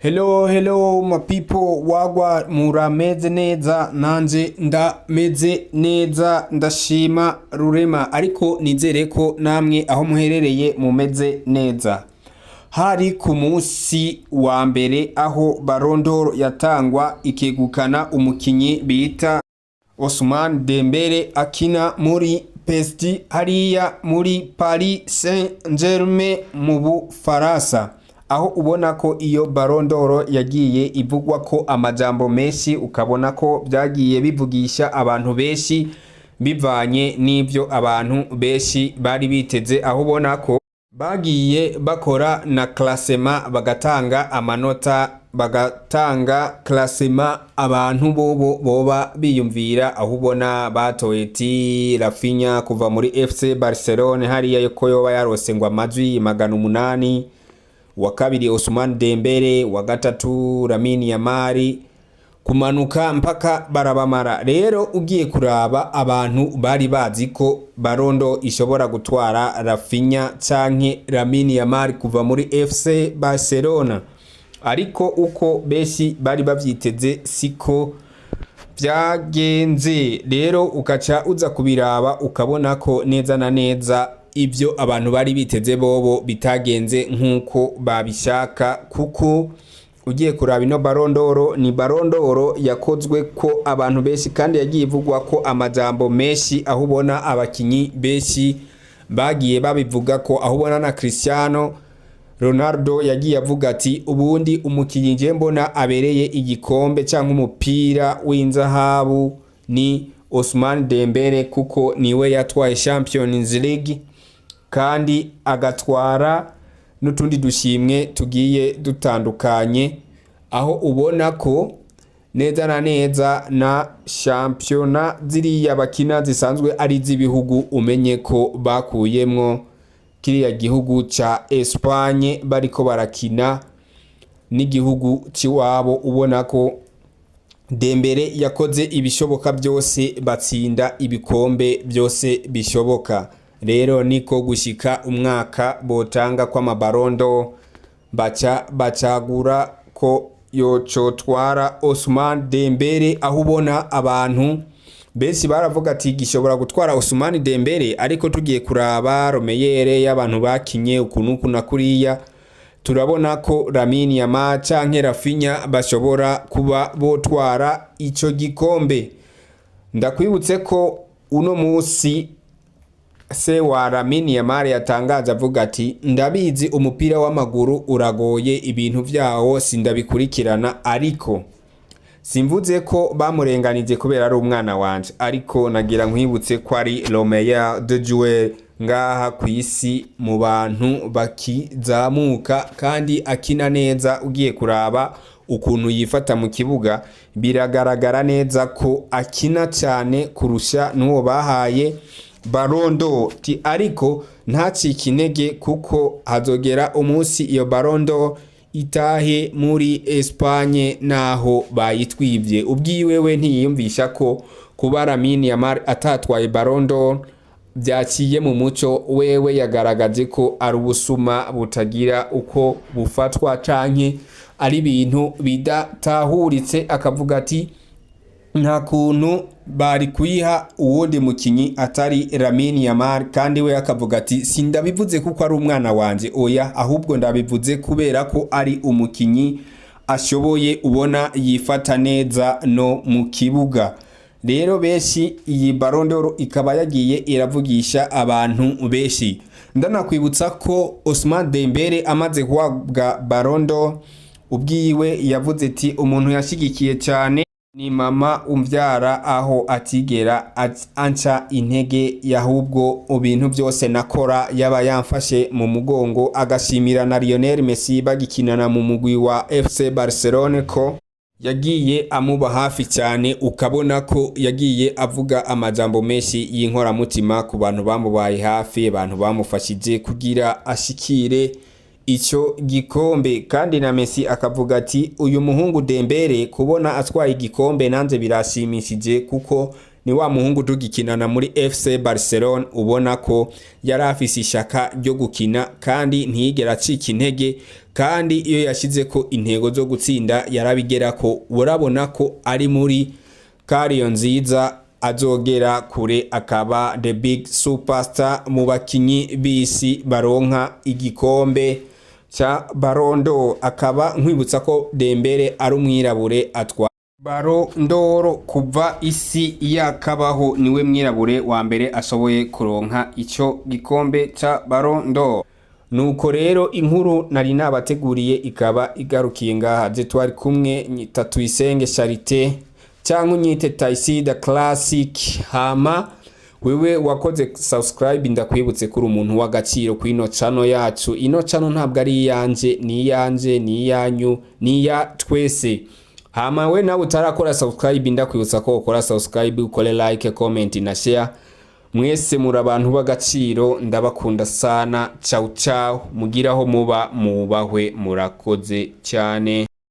Hello my people, wagwa murameze neza, nanje ndameze neza, ndashima rurema, ariko nizere ko namwe aho muherereye mumeze neza. Hari ku munsi wa mbere aho Ballon d'Or yatangwa ikegukana umukinyi bita Ousmane Dembele akina muri PSG hariya muri Paris Saint-Germain mu Bufaransa. Aho ubona ko iyo Ballon d'Or yagiye ivugwa ko amajambo menshi, ukabona ko byagiye bivugisha abantu benshi bivanye n'ivyo abantu benshi bari biteze, aho ubona ko bagiye bakora na classement bagatanga amanota, bagatanga classement abantu boba biyumvira, aho ubona batoye ti Rafinha kuva muri FC Barcelona hariya yuko yoba yarose ngo amajwi 800, wa kabiri Ousmane Dembele, wa gatatu Lamine Yamal, kumanuka mpaka barabamara. Rero ugiye kuraba abantu bari bazi ko Ballon d'Or ishobora gutwara Rafinha canke Lamine Yamal kuva muri FC Barcelona, ariko uko beshi bari bavyiteze siko byagenze. Rero ukaca uza kubiraba ukabona ko neza na neza ibyo abantu bari biteze bobo bitagenze nkuko babishaka, kuko ugiye kuraba ino Ballon d'Or ni Ballon d'Or yakozwe ko abantu benshi, kandi yagiye ivugwa ko amajambo menshi, aho ubona abakinyi benshi bagiye babivuga ko, aho ubona na Cristiano Ronaldo yagiye avuga ati ubundi umukinyi nje mbona abereye igikombe cyangwa umupira w'inzahabu ni Ousmane Dembele, kuko niwe yatwaye Champions League kandi agatwara n'utundi dushimwe tugiye dutandukanye, aho ubona ko neza na neza na championa ziriya bakina zisanzwe ari z'ibihugu umenye ko bakuyemwo kiriya gihugu ca Espagne bariko barakina n'igihugu ciwabo. Ubona ko Dembele yakoze ibishoboka byose batsinda ibikombe byose bishoboka. Rero niko gushika umwaka botanga kwa Ballon d'Or bacagura ko yocotwara Ousmane Dembele, aho ubona abantu benshi baravuga ati gishobora gutwara Ousmane Dembele, ariko tugiye kuraba romeyere y'abantu bakinye ukuntu na kuriya turabona ko Lamine Yamal canke Rafinha bashobora kuba botwara ico gikombe. Ndakwibutse ko uno musi se wa Lamine Yamal yatangaza avuga ati ndabizi umupira w'amaguru uragoye, ibintu vyawo sindabikurikirana, ariko simvuze ko bamurenganije kubera ari umwana wanje, ariko nagira nkwibutse ko ari le meilleur de joueur ngaha ku isi mu bantu bakizamuka kandi akina neza. Ugiye kuraba ukuntu yifata mu kibuga biragaragara neza ko akina cyane kurusha n'uwo bahaye Ballon d'Or, ariko ntacike intege kuko hazogera umunsi iyo Ballon d'Or itahe muri Espagne naho bayitwivye. Ubwiwewe ntiyiyumvisha ko kuba Lamine Yamal atatwaye Ballon d'Or byaciye mu muco, wewe yagaragaje ko ari ubusuma butagira uko bufatwa canke ari ibintu bidatahuritse, akavuga ati nta kuntu bari kuyiha uwundi mukinyi atari Lamine Yamal, kandi we akavuga ati sindabivuze kuko ari umwana wanje, oya ahubwo ndabivuze kubera ko ari umukinyi ashoboye, ubona yifata neza no mu kibuga. Rero benshi iyi Ballon d'Or ikaba yagiye iravugisha abantu benshi. Ndanakwibutsa ko Ousmane Dembele amaze guhabwa Ballon d'Or ubwiwe yavuze ati umuntu yashigikiye cyane ni mama umvyara, aho atigera anca intege, yahubwo ibintu byose nakora yaba yamfashe mu mugongo. Agashimira na Lionel Messi bagikinana mu mugwi wa FC Barcelona ko yagiye amuba hafi cyane, ukabona ko yagiye avuga amajambo menshi y'inkoramutima ku bantu bamubaye hafi, abantu bamufashije kugira ashikire icyo gikombe. Kandi na Messi akavuga ati uyu muhungu Dembele kubona atwaye igikombe nanze birashimishije, kuko ni wa muhungu tugikinana muri FC Barcelona ubona ko yari afise ishaka ryo gukina kandi ntiyigera acika intege, kandi iyo yashize ko intego zo gutsinda yarabigera ko, urabona ko ari muri kariyo nziza azogera kure, akaba the big superstar mu bakinyi bisi baronka igikombe cha Ballon d'Or. Akaba nkwibutsa ko Dembele ari umwirabure atwa Ballon d'Or kuva isi yakabaho, niwe mwirabure wa mbere ashoboye kuronka ico gikombe cha Ballon d'Or. Nuko rero inkuru nari nabateguriye ikaba igarukiye ngaha, je twari kumwe nyita Tuyisenge Charité cyangwa unyite Taisida Classic. Hama wewe wakoze subscribe, ndakwibutse kuri umuntu w'agaciro ku ino channel yacu. Ino channel ntabwo ari yanje, ni yanje, ni yanyu, ni ya twese. Hama we nawe utarakora subscribe, ndakwibutsa ko ukora subscribe, ukore like, comment na share. Mwese muri abantu b'agaciro, ndabakunda sana. Ciao ciao, mugiraho muba mubahwe, murakoze cyane.